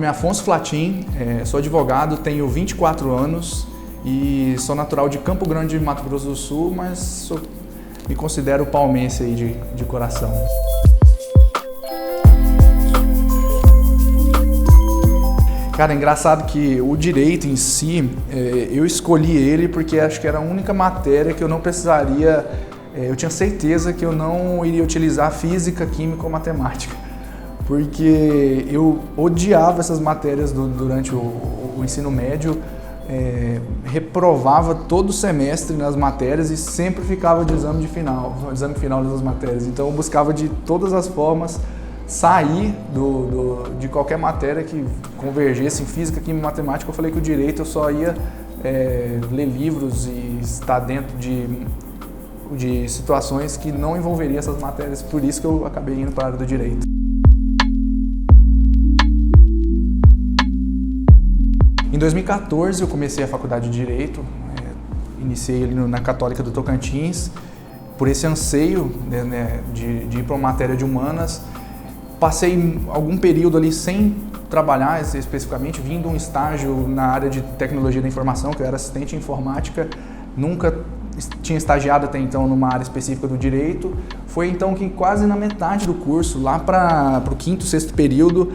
nome é Afonso Flatin, sou advogado, tenho 24 anos e sou natural de Campo Grande, Mato Grosso do Sul, mas me considero palmense aí de coração. Cara, é engraçado que o direito em si, eu escolhi ele porque acho que era a única matéria que eu não precisaria, eu tinha certeza que eu não iria utilizar física, química ou matemática. Porque eu odiava essas matérias durante o ensino médio, reprovava todo semestre nas matérias e sempre ficava de exame final dessas matérias. Então eu buscava de todas as formas sair de qualquer matéria que convergesse em física, química e matemática. Eu falei que o direito eu só ia ler livros e estar dentro de situações que não envolveriam essas matérias, por isso que eu acabei indo para a área do direito. Em 2014 eu comecei a faculdade de Direito, iniciei ali na Católica do Tocantins, por esse anseio de ir para uma matéria de humanas. Passei algum período ali sem trabalhar especificamente, vim de um estágio na área de tecnologia da informação, que eu era assistente em informática, nunca tinha estagiado até então numa área específica do direito. Foi então que quase na metade do curso, lá para o quinto, sexto período,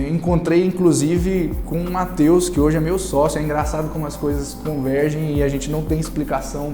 encontrei inclusive com o Matheus, que hoje é meu sócio. É engraçado como as coisas convergem e a gente não tem explicação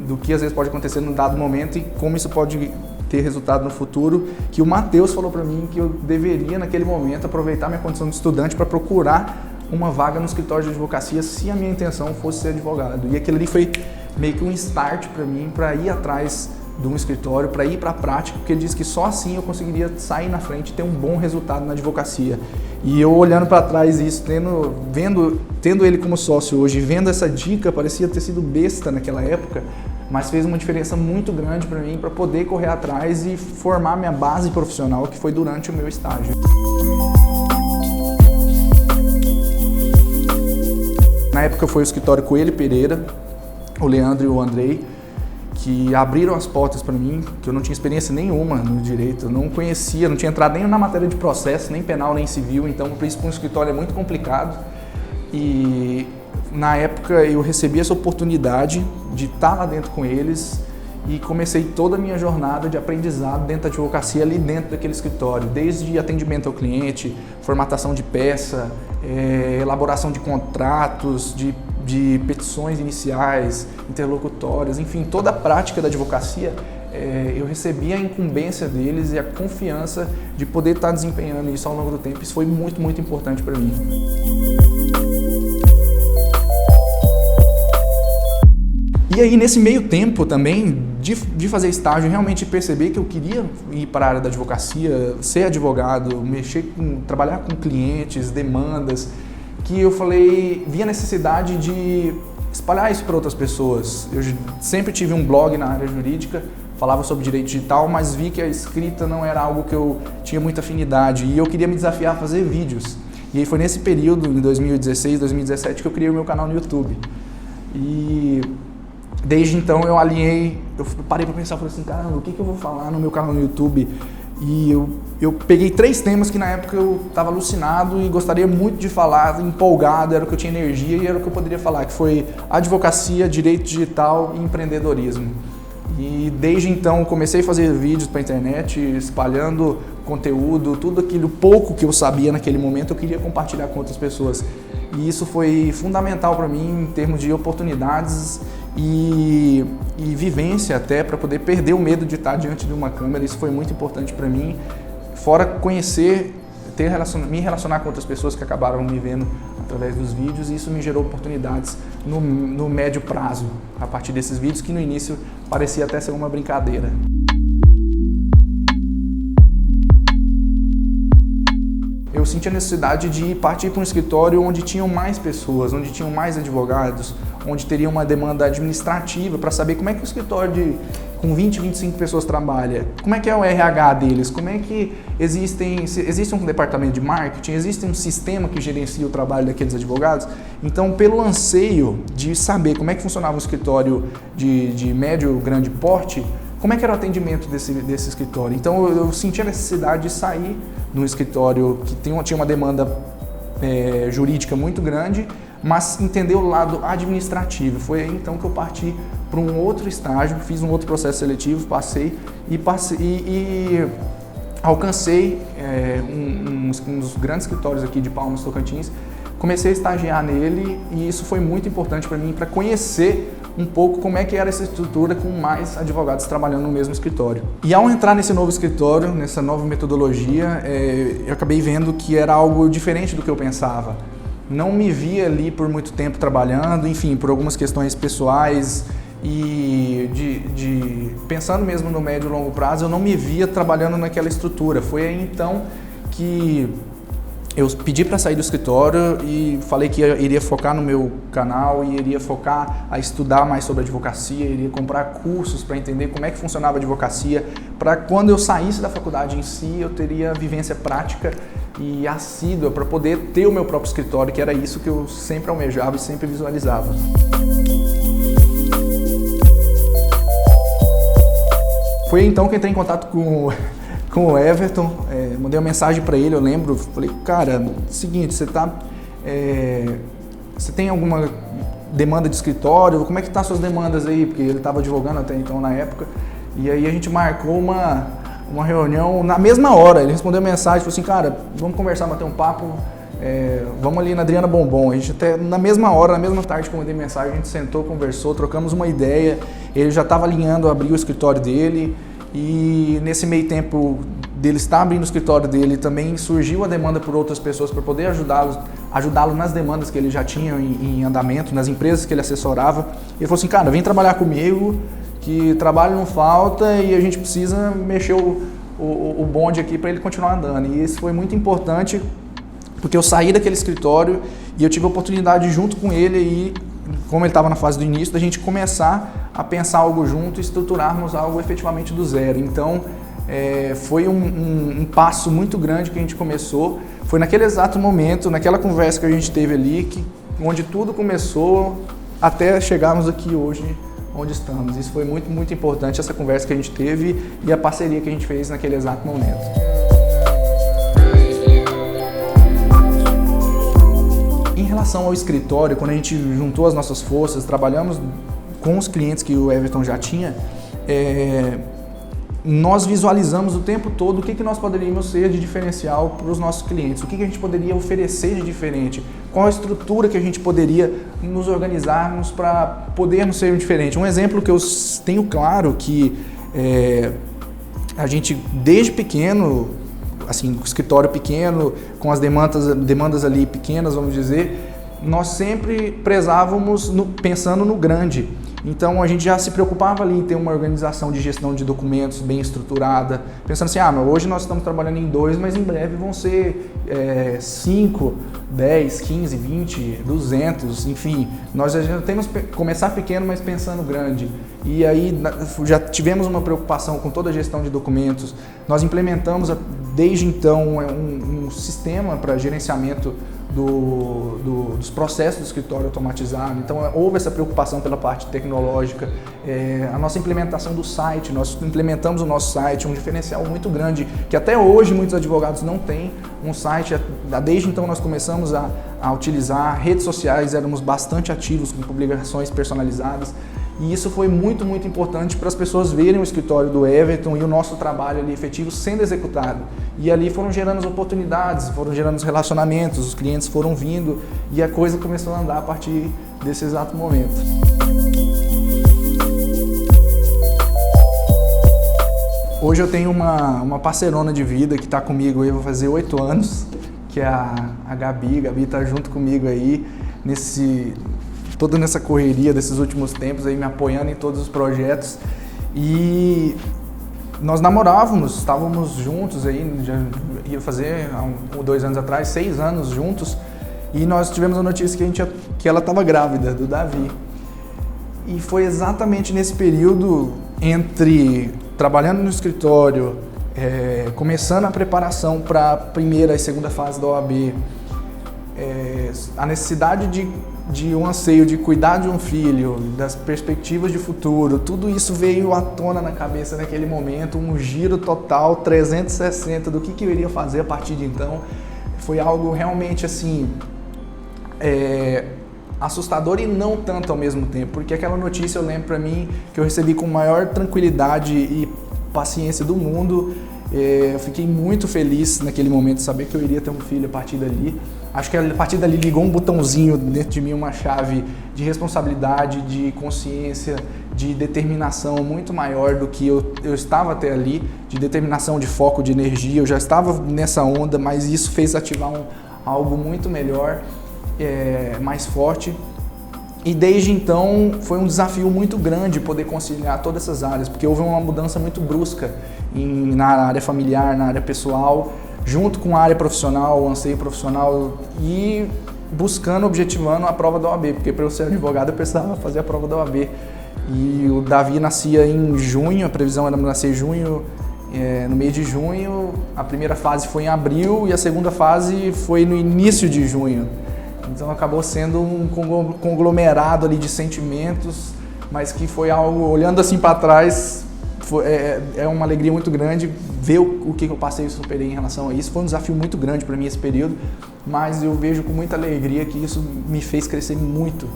do que às vezes pode acontecer num dado momento e como isso pode ter resultado no futuro, que o Matheus falou para mim que eu deveria naquele momento aproveitar minha condição de estudante para procurar uma vaga no escritório de advocacia se a minha intenção fosse ser advogado. E aquilo ali foi meio que um start para mim, para ir atrás de um escritório, para ir para a prática, porque ele disse que só assim eu conseguiria sair na frente e ter um bom resultado na advocacia. E eu olhando para trás isso, tendo ele como sócio hoje, vendo essa dica, parecia ter sido besta naquela época, mas fez uma diferença muito grande para mim, para poder correr atrás e formar minha base profissional, que foi durante o meu estágio. Na época foi o escritório Coelho Pereira, o Leandro e o Andrei, que abriram as portas para mim, que eu não tinha experiência nenhuma no direito, eu não conhecia, não tinha entrado nem na matéria de processo, nem penal, nem civil, então por isso para um escritório é muito complicado. E na época eu recebi essa oportunidade de estar lá dentro com eles e comecei toda a minha jornada de aprendizado dentro da advocacia ali dentro daquele escritório, desde atendimento ao cliente, formatação de peça, elaboração de contratos, de petições iniciais, interlocutórias, enfim, toda a prática da advocacia, eu recebi a incumbência deles e a confiança de poder estar desempenhando isso ao longo do tempo. Isso foi muito, muito importante para mim. E aí, nesse meio tempo também, de fazer estágio, realmente perceber que eu queria ir para a área da advocacia, ser advogado, trabalhar com clientes, demandas, que eu vi a necessidade de espalhar isso para outras pessoas. Eu sempre tive um blog na área jurídica, falava sobre direito digital, mas vi que a escrita não era algo que eu tinha muita afinidade e eu queria me desafiar a fazer vídeos. E aí foi nesse período, em 2016, 2017, que eu criei o meu canal no YouTube. E desde então eu parei para pensar, falei assim, caramba, o que eu vou falar no meu canal no YouTube? E eu peguei 3 temas que na época eu estava alucinado e gostaria muito de falar, empolgado, era o que eu tinha energia e era o que eu poderia falar, que foi advocacia, direito digital e empreendedorismo. E desde então comecei a fazer vídeos para a internet, espalhando conteúdo, tudo aquilo pouco que eu sabia naquele momento eu queria compartilhar com outras pessoas. E isso foi fundamental para mim em termos de oportunidades e vivência até, para poder perder o medo de estar diante de uma câmera. Isso foi muito importante para mim, fora conhecer, me relacionar com outras pessoas que acabaram me vendo através dos vídeos, e isso me gerou oportunidades no médio prazo, a partir desses vídeos que no início parecia até ser uma brincadeira. Eu senti a necessidade de partir para um escritório onde tinham mais pessoas, onde tinham mais advogados, onde teria uma demanda administrativa para saber como é que o escritório com 20, 25 pessoas trabalha, como é que é o RH deles, como é que existe um departamento de marketing, existe um sistema que gerencia o trabalho daqueles advogados. Então, pelo anseio de saber como é que funcionava um escritório de médio, grande porte, como é que era o atendimento desse escritório. Então eu senti a necessidade de sair de um escritório que tinha uma demanda jurídica muito grande, mas entender o lado administrativo. Foi aí então que eu parti para um outro estágio, fiz um outro processo seletivo, passei e alcancei um dos grandes escritórios aqui de Palmas, Tocantins. Comecei a estagiar nele e isso foi muito importante para mim, para conhecer um pouco como é que era essa estrutura com mais advogados trabalhando no mesmo escritório. E ao entrar nesse novo escritório, nessa nova metodologia, eu acabei vendo que era algo diferente do que eu pensava. Não me via ali por muito tempo trabalhando, enfim, por algumas questões pessoais e pensando mesmo no médio e longo prazo, eu não me via trabalhando naquela estrutura. Foi aí então que eu pedi para sair do escritório e falei que iria focar no meu canal e iria focar a estudar mais sobre advocacia, iria comprar cursos para entender como é que funcionava a advocacia, para quando eu saísse da faculdade em si, eu teria vivência prática e assídua para poder ter o meu próprio escritório, que era isso que eu sempre almejava e sempre visualizava. Foi então que entrei em contato com o Everton, mandei uma mensagem para ele, eu lembro, falei, cara, seguinte, você tem alguma demanda de escritório? Como é que tá suas demandas aí? Porque ele estava advogando até então na época, e aí a gente marcou uma reunião na mesma hora. Ele respondeu a mensagem, falou assim, cara, vamos conversar, bater um papo, vamos ali na Adriana Bombom. A gente até na mesma hora, na mesma tarde que eu mandei mensagem, a gente sentou, conversou, trocamos uma ideia, ele já estava alinhando a abrir o escritório dele. E nesse meio tempo dele estar abrindo o escritório dele, também surgiu a demanda por outras pessoas para poder ajudá-lo nas demandas que ele já tinha em andamento, nas empresas que ele assessorava. Ele falou assim, cara, vem trabalhar comigo, que trabalho não falta e a gente precisa mexer o bonde aqui para ele continuar andando. E isso foi muito importante, porque eu saí daquele escritório e eu tive a oportunidade junto com ele aí, como ele estava na fase do início, da gente começar a pensar algo junto e estruturarmos algo efetivamente do zero. Então, foi um passo muito grande que a gente começou. Foi naquele exato momento, naquela conversa que a gente teve ali, onde tudo começou até chegarmos aqui hoje, onde estamos. Isso foi muito, muito importante, essa conversa que a gente teve e a parceria que a gente fez naquele exato momento. Em relação ao escritório, quando a gente juntou as nossas forças, trabalhamos com os clientes que o Everton já tinha, nós visualizamos o tempo todo o que nós poderíamos ser de diferencial para os nossos clientes, o que a gente poderia oferecer de diferente, qual a estrutura que a gente poderia nos organizarmos para podermos ser diferente. Um exemplo que eu tenho claro que a gente, desde pequeno, assim, escritório pequeno, com as demandas ali pequenas, vamos dizer, nós sempre prezávamos pensando no grande. Então a gente já se preocupava ali em ter uma organização de gestão de documentos bem estruturada, pensando assim, mas hoje nós estamos trabalhando em 2, mas em breve vão ser 5, 10, 15, 20, 200, enfim. Nós já temos que começar pequeno, mas pensando grande. E aí já tivemos uma preocupação com toda a gestão de documentos. Nós implementamos desde então um sistema para gerenciamento dos processos do escritório automatizado. Então houve essa preocupação pela parte tecnológica, a nossa implementação do site, nós implementamos o nosso site, um diferencial muito grande, que até hoje muitos advogados não têm um site. Desde então nós começamos a utilizar redes sociais, éramos bastante ativos com publicações personalizadas. E isso foi muito, muito importante para as pessoas verem o escritório do Everton e o nosso trabalho ali efetivo sendo executado. E ali foram gerando as oportunidades, foram gerando os relacionamentos, os clientes foram vindo e a coisa começou a andar a partir desse exato momento. Hoje eu tenho uma parceirona de vida que está comigo aí, vou fazer 8 anos, que é a Gabi. A Gabi está junto comigo aí toda nessa correria desses últimos tempos, aí me apoiando em todos os projetos. E nós namorávamos, estávamos juntos aí, já ia fazer há 1 ou 2 anos atrás, 6 anos juntos, e nós tivemos a notícia que ela estava grávida, do Davi. E foi exatamente nesse período, entre trabalhando no escritório, começando a preparação para a primeira e segunda fase da OAB, a necessidade de de um anseio de cuidar de um filho, das perspectivas de futuro, tudo isso veio à tona na cabeça naquele momento, um giro total 360 do que eu iria fazer a partir de então. Foi algo realmente assim, assustador e não tanto ao mesmo tempo, porque aquela notícia eu lembro para mim que eu recebi com a maior tranquilidade e paciência do mundo. Eu fiquei muito feliz naquele momento de saber que eu iria ter um filho a partir dali. Acho que a partir dali ligou um botãozinho dentro de mim, uma chave de responsabilidade, de consciência, de determinação muito maior do que eu estava até ali, de determinação, de foco, de energia. Eu já estava nessa onda, mas isso fez ativar algo muito melhor, mais forte. E desde então foi um desafio muito grande poder conciliar todas essas áreas, porque houve uma mudança muito brusca na área familiar, na área pessoal, junto com a área profissional, o anseio profissional e buscando, objetivando a prova da OAB, porque para eu ser advogado eu precisava fazer a prova da OAB. E o Davi nascia em junho, a previsão era nascer em junho, no mês de junho, a primeira fase foi em abril e a segunda fase foi no início de junho. Então acabou sendo um conglomerado ali de sentimentos, mas que foi algo, olhando assim para trás, é uma alegria muito grande ver o que eu passei e superei em relação a isso. Foi um desafio muito grande para mim esse período, mas eu vejo com muita alegria que isso me fez crescer muito.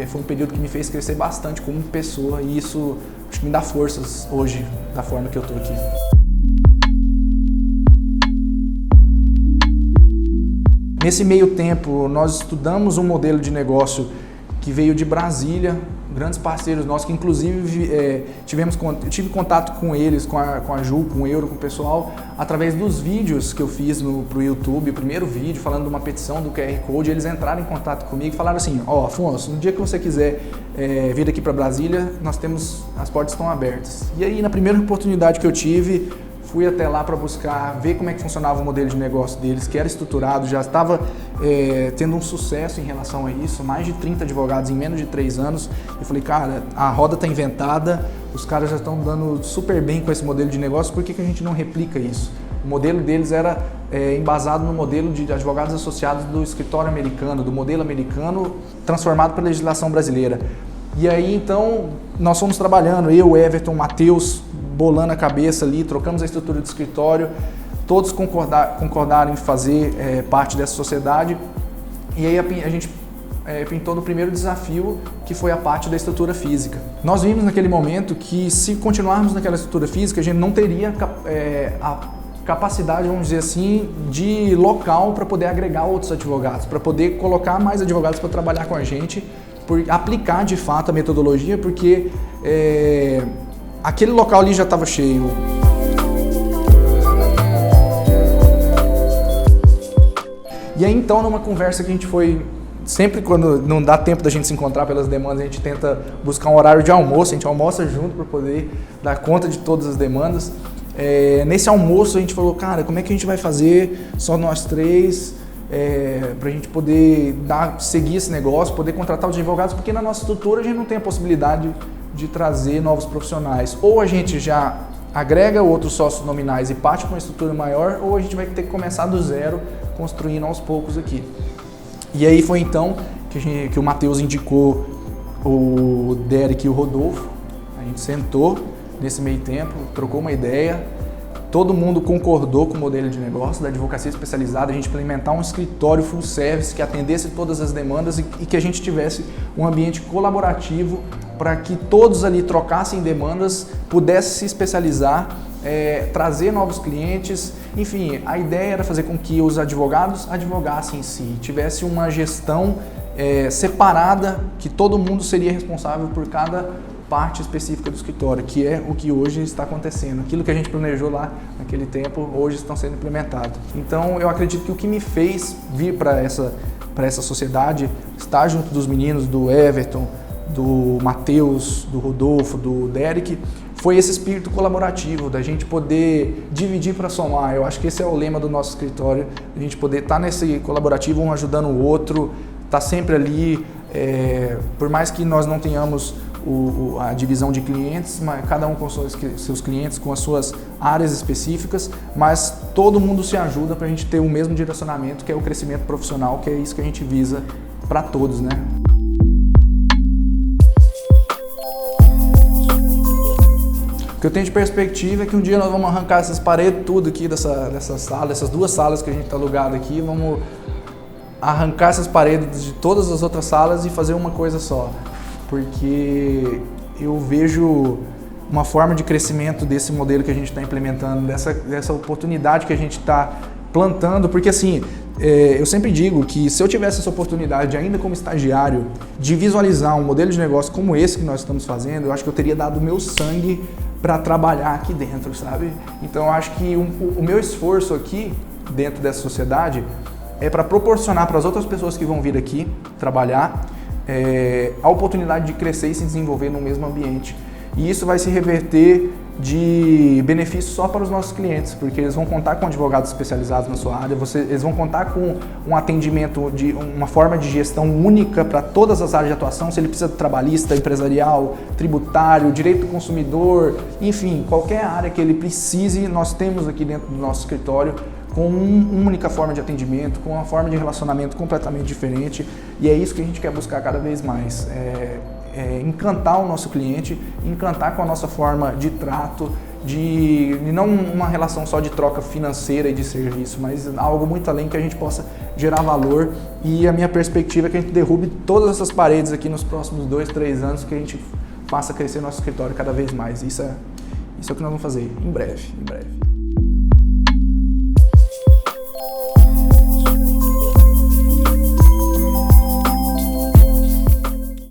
Foi um período que me fez crescer bastante como pessoa e isso acho que me dá forças hoje da forma que eu estou aqui. Nesse meio tempo, nós estudamos um modelo de negócio que veio de Brasília, grandes parceiros nossos, que inclusive eu tive contato com eles, com a Ju, com o Euro, com o pessoal, através dos vídeos que eu fiz pro YouTube, o primeiro vídeo falando de uma petição do QR Code. Eles entraram em contato comigo e falaram assim: Afonso, no dia que você quiser vir aqui para Brasília, as portas estão abertas. E aí, na primeira oportunidade que eu tive, fui até lá para buscar ver como é que funcionava o modelo de negócio deles, que era estruturado, já estava tendo um sucesso em relação a isso, mais de 30 advogados em menos de 3 anos. Eu falei, cara, a roda está inventada, os caras já estão dando super bem com esse modelo de negócio, por que a gente não replica isso? O modelo deles era embasado no modelo de advogados associados do escritório americano, do modelo americano transformado pela legislação brasileira. E aí, então, nós fomos trabalhando, eu, Everton, Matheus, bolando a cabeça ali, trocamos a estrutura do escritório, todos concordaram em fazer parte dessa sociedade, e aí a gente pintou no primeiro desafio, que foi a parte da estrutura física. Nós vimos naquele momento que se continuarmos naquela estrutura física, a gente não teria a capacidade, vamos dizer assim, de local para poder agregar outros advogados, para poder colocar mais advogados para trabalhar com a gente, por aplicar de fato a metodologia, porque aquele local ali já estava cheio. E aí então, numa conversa que a gente foi, sempre quando não dá tempo da gente se encontrar pelas demandas, a gente tenta buscar um horário de almoço, a gente almoça junto para poder dar conta de todas as demandas. Nesse almoço a gente falou, cara, como é que a gente vai fazer só nós três, para a gente poder seguir esse negócio, poder contratar os advogados, porque na nossa estrutura a gente não tem a possibilidade de trazer novos profissionais. Ou a gente já agrega outros sócios nominais e parte com uma estrutura maior, ou a gente vai ter que começar do zero, construindo aos poucos aqui. E aí foi então que o Matheus indicou o Derek e o Rodolfo. A gente sentou nesse meio tempo, trocou uma ideia, todo mundo concordou com o modelo de negócio da advocacia especializada, a gente implementar um escritório full service que atendesse todas as demandas e que a gente tivesse um ambiente colaborativo para que todos ali trocassem demandas, pudessem se especializar, trazer novos clientes. Enfim, a ideia era fazer com que os advogados advogassem em si, tivesse uma gestão separada, que todo mundo seria responsável por cada parte específica do escritório, que é o que hoje está acontecendo. Aquilo que a gente planejou lá naquele tempo, hoje estão sendo implementados. Então, eu acredito que o que me fez vir para essa sociedade, estar junto dos meninos, do Everton, do Matheus, do Rodolfo, do Derek, foi esse espírito colaborativo, da gente poder dividir para somar. Eu acho que esse é o lema do nosso escritório, a gente poder estar nesse colaborativo, um ajudando o outro, estar sempre ali, por mais que nós não tenhamos a divisão de clientes, cada um com seus clientes, com as suas áreas específicas, mas todo mundo se ajuda para a gente ter o mesmo direcionamento, que é o crescimento profissional, que é isso que a gente visa para todos, né? que eu tenho de perspectiva é que um dia nós vamos arrancar essas paredes tudo aqui dessa sala, essas 2 salas que a gente está alugado aqui, vamos arrancar essas paredes de todas as outras salas e fazer uma coisa só. Porque eu vejo uma forma de crescimento desse modelo que a gente está implementando, dessa oportunidade que a gente está plantando, porque assim, eu sempre digo que se eu tivesse essa oportunidade ainda como estagiário de visualizar um modelo de negócio como esse que nós estamos fazendo, eu acho que eu teria dado o meu sangue para trabalhar aqui dentro, sabe? Então eu acho que o meu esforço aqui dentro dessa sociedade é para proporcionar para as outras pessoas que vão vir aqui trabalhar a oportunidade de crescer e se desenvolver no mesmo ambiente. E isso vai se reverter de benefício só para os nossos clientes, porque eles vão contar com advogados especializados na sua área, eles vão contar com um atendimento, uma forma de gestão única para todas as áreas de atuação, se ele precisa de trabalhista, empresarial, tributário, direito do consumidor, enfim, qualquer área que ele precise, nós temos aqui dentro do nosso escritório com uma única forma de atendimento, com uma forma de relacionamento completamente diferente, e é isso que a gente quer buscar cada vez mais. Encantar o nosso cliente, encantar com a nossa forma de trato, de não uma relação só de troca financeira e de serviço, mas algo muito além que a gente possa gerar valor. E a minha perspectiva é que a gente derrube todas essas paredes aqui nos próximos 2, 3 anos, que a gente faça crescer nosso escritório cada vez mais. Isso é o que nós vamos fazer em breve.